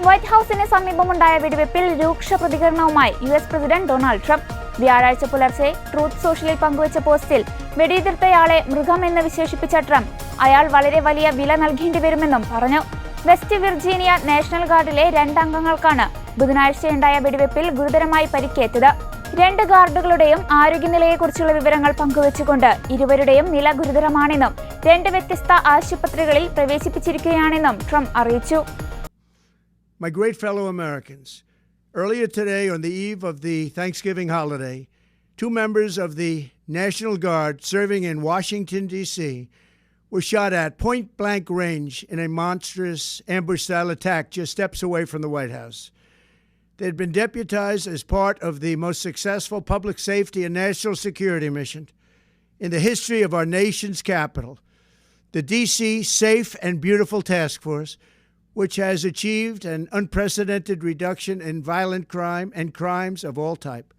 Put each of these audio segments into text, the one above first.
White ഹൌസിന് സമീപമുണ്ടായ വെടിവെപ്പിൽ രൂക്ഷ പ്രതികരണവുമായി US president Donald Trump. വ്യാഴാഴ്ച പുലർച്ചെ ട്രൂത്ത് സോഷ്യലിൽ പങ്കുവച്ച പോസ്റ്റിൽ വെടിയുതിർത്തയാളെ മൃഗമെന്ന് വിശേഷിപ്പിച്ച ട്രംപ് അയാൾ വളരെ വലിയ വില നൽകേണ്ടി വരുമെന്നും പറഞ്ഞു. വെസ്റ്റ് വിർജീനിയ നാഷണൽ ഗാർഡിലെ 2 അംഗങ്ങൾക്കാണ് ബുധനാഴ്ചയുണ്ടായ വെടിവെപ്പിൽ ഗുരുതരമായി പരിക്കേറ്റത്. 2 ഗാർഡുകളുടെയും ആരോഗ്യനിലയെക്കുറിച്ചുള്ള വിവരങ്ങൾ പങ്കുവച്ചുകൊണ്ട് ഇരുവരുടെയും നില ഗുരുതരമാണെന്നും 2 വ്യത്യസ്ത ആശുപത്രികളിൽ പ്രവേശിപ്പിച്ചിരിക്കുകയാണെന്നും ട്രംപ് അറിയിച്ചു. My great fellow Americans, earlier today on the eve of the Thanksgiving holiday, 2 members of the National Guard serving in Washington, D.C. were shot at point-blank range in a monstrous ambush-style attack just steps away from the White House. They had been deputized as part of the most successful public safety and national security mission in the history of our nation's capital, the D.C. Safe and Beautiful Task Force, which has achieved an unprecedented reduction in violent crime and crimes of all type.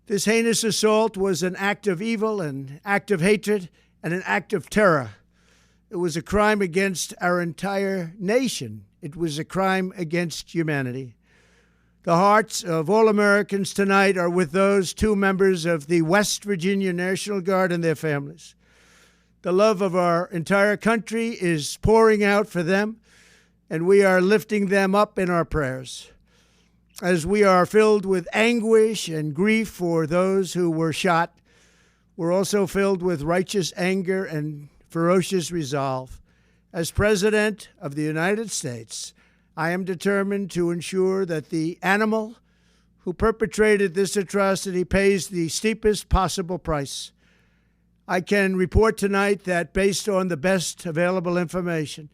This heinous assault was an act of evil, an act of hatred, and an act of terror. It was a crime against our entire nation. It was a crime against humanity. The hearts of all Americans tonight are with those 2 members of the West Virginia National Guard and their families. The love of our entire country is pouring out for them, and we are lifting them up in our prayers. As we are filled with anguish and grief for those who were shot, we're also filled with righteous anger and ferocious resolve. As President of the United States, I am determined to ensure that the animal who perpetrated this atrocity pays the steepest possible price. I can report tonight that based on the best available information,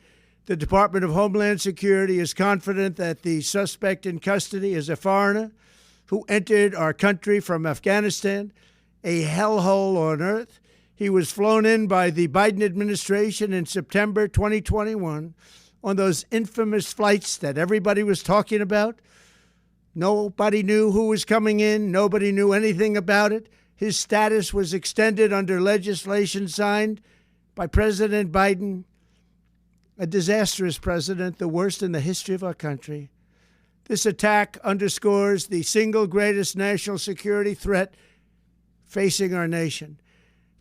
the Department of Homeland Security is confident that the suspect in custody is a foreigner who entered our country from Afghanistan, a hellhole on earth. He was flown in by the Biden administration in September 2021 on those infamous flights that everybody was talking about. Nobody knew who was coming in. Nobody knew anything about it. His status was extended under legislation signed by President Biden, a disastrous president, the worst in the history of our country. This attack underscores the single greatest national security threat facing our nation.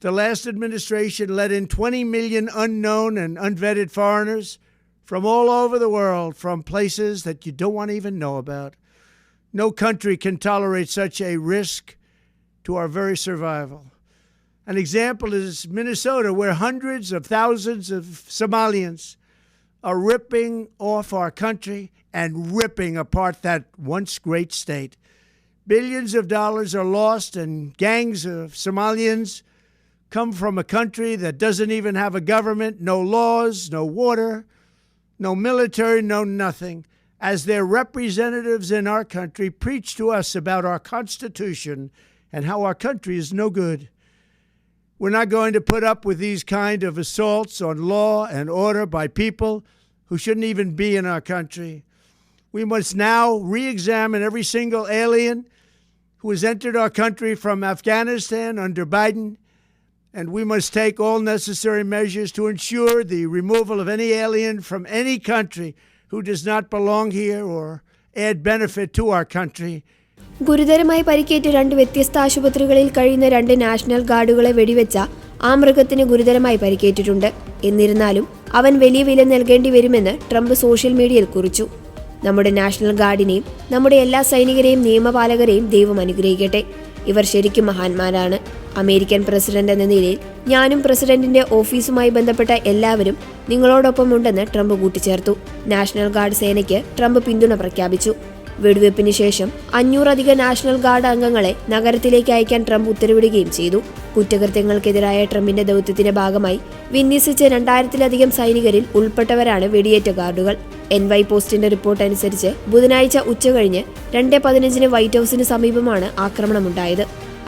The last administration let in 20 million unknown and unvetted foreigners from all over the world, from places that you don't want to even know about. No country can tolerate such a risk to our very survival. An example is Minnesota, where hundreds of thousands of Somalians are ripping off our country and ripping apart that once great state. Billions of dollars are lost, and gangs of Somalians come from a country that doesn't even have a government, no laws, no water, no military, no nothing. As their representatives in our country preach to us about our Constitution and how our country is no good. We're not going to put up with these kind of assaults on law and order by people who shouldn't even be in our country. We must now re-examine every single alien who has entered our country from Afghanistan under Biden, and we must take all necessary measures to ensure the removal of any alien from any country who does not belong here or add benefit to our country. ഗുരുതരമായി പരിക്കേറ്റ് 2 വ്യത്യസ്ത ആശുപത്രികളിൽ കഴിയുന്ന 2 national ഗാർഡുകളെ വെടിവെച്ച ആ മൃഗത്തിന് ഗുരുതരമായി പരിക്കേറ്റിട്ടുണ്ട്. എന്നിരുന്നാലും അവൻ വലിയ വില നൽകേണ്ടി വരുമെന്ന് ട്രംപ് സോഷ്യൽ മീഡിയയിൽ കുറിച്ചു. നമ്മുടെ നാഷണൽ ഗാർഡിനെയും നമ്മുടെ എല്ലാ സൈനികരെയും നിയമപാലകരെയും ദൈവം അനുഗ്രഹിക്കട്ടെ. ഇവർ ശരിക്കും മഹാന്മാരാണ്. അമേരിക്കൻ പ്രസിഡന്റ് എന്ന നിലയിൽ ഞാനും പ്രസിഡന്റിന്റെ ഓഫീസുമായി ബന്ധപ്പെട്ട എല്ലാവരും നിങ്ങളോടൊപ്പം ഉണ്ടെന്ന് ട്രംപ് കൂട്ടിച്ചേർത്തു. നാഷണൽ ഗാർഡ് സേനയ്ക്ക് ട്രംപ് പിന്തുണ പ്രഖ്യാപിച്ചു. വെടിവെപ്പിന് ശേഷം 500 നാഷണൽ ഗാർഡ് അംഗങ്ങളെ നഗരത്തിലേക്ക് അയക്കാൻ ട്രംപ് ഉത്തരവിടുകയും ചെയ്തു. കുറ്റകൃത്യങ്ങൾക്കെതിരായ ട്രംപിന്റെ ദൗത്യത്തിന്റെ ഭാഗമായി വിന്യസിച്ച 2000-ലധികം സൈനികരിൽ ഉൾപ്പെട്ടവരാണ് വെടിയേറ്റ ഗാർഡുകൾ. NY പോസ്റ്റിന്റെ റിപ്പോർട്ട് അനുസരിച്ച് ബുധനാഴ്ച ഉച്ചകഴിഞ്ഞ് 2:15 വൈറ്റ് ഹൌസിന് സമീപമാണ് ആക്രമണമുണ്ടായത്.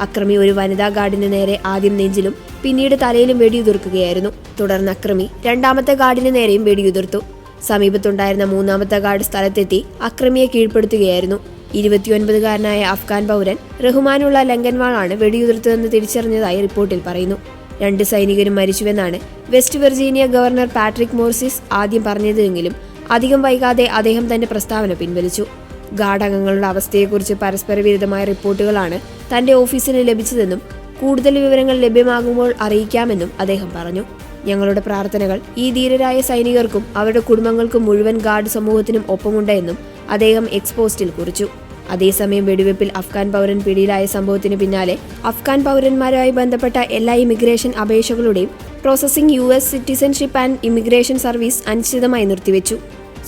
അക്രമി ഒരു വനിതാ ഗാർഡിന് നേരെ ആദ്യം നെഞ്ചിലും പിന്നീട് തലയിലും വെടിയുതിർക്കുകയായിരുന്നു. തുടർന്ന് അക്രമി 2ാമത്തെ ഗാർഡിന് നേരെയും വെടിയുതിർത്തു. സമീപത്തുണ്ടായിരുന്ന 3ാമത്തെ ഗാർഡ് സ്ഥലത്തെത്തി അക്രമിയെ കീഴ്പ്പെടുത്തുകയായിരുന്നു. 29-കാരനായ അഫ്ഗാൻ പൗരൻ റഹ്മാനുള്ള ലങ്കൻവാളാണ് വെടിയുതിർത്തതെന്ന് തിരിച്ചറിഞ്ഞതായി റിപ്പോർട്ടിൽ പറയുന്നു. 2 സൈനികരും മരിച്ചുവെന്നാണ് വെസ്റ്റ് വിർജീനിയ ഗവർണർ പാട്രിക് മോർസിസ് ആദ്യം പറഞ്ഞതെങ്കിലും അധികം വൈകാതെ അദ്ദേഹം തന്റെ പ്രസ്താവന പിൻവലിച്ചു. ഗാർഡ് അംഗങ്ങളുടെ അവസ്ഥയെക്കുറിച്ച് പരസ്പര വിരുദ്ധമായ റിപ്പോർട്ടുകളാണ് തന്റെ ഓഫീസിന് ലഭിച്ചതെന്നും കൂടുതൽ വിവരങ്ങൾ ലഭ്യമാകുമ്പോൾ അറിയിക്കാമെന്നും അദ്ദേഹം പറഞ്ഞു. ഞങ്ങളുടെ പ്രാർത്ഥനകൾ ഈ ധീരരായ സൈനികർക്കും അവരുടെ കുടുംബങ്ങൾക്കും മുഴുവൻ ഗാർഡ് സമൂഹത്തിനും ഒപ്പമുണ്ട് എന്നും അദ്ദേഹം എക്സ് പോസ്റ്റിൽ കുറിച്ചു. അതേസമയം വെടിവെപ്പിൽ അഫ്ഗാൻ പൗരൻ പിടിയിലായ സംഭവത്തിന് പിന്നാലെ അഫ്ഗാൻ പൗരന്മാരുമായി ബന്ധപ്പെട്ട എല്ലാ ഇമിഗ്രേഷൻ അപേക്ഷകളുടെയും processing US citizenship and immigration service അനിശ്ചിതമായി നിർത്തിവെച്ചു.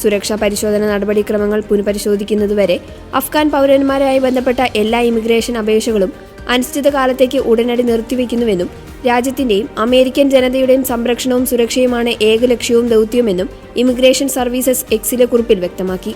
സുരക്ഷാ പരിശോധന നടപടിക്രമങ്ങൾ പുനഃപരിശോധിക്കുന്നതുവരെ അഫ്ഗാൻ പൗരന്മാരുമായി ബന്ധപ്പെട്ട എല്ലാ ഇമിഗ്രേഷൻ അപേക്ഷകളും അനിശ്ചിതകാലത്തേക്ക് ഉടനടി നിർത്തിവെക്കുന്നുവെന്നും രാജ്യത്തിന്റെയും അമേരിക്കൻ ജനതയുടെയും സംരക്ഷണവും സുരക്ഷയുമാണ് ഏക ലക്ഷ്യവും ദൗത്യമെന്നും ഇമിഗ്രേഷൻ സർവീസസ് എക്സിലെ കുറിപ്പിൽ വ്യക്തമാക്കി.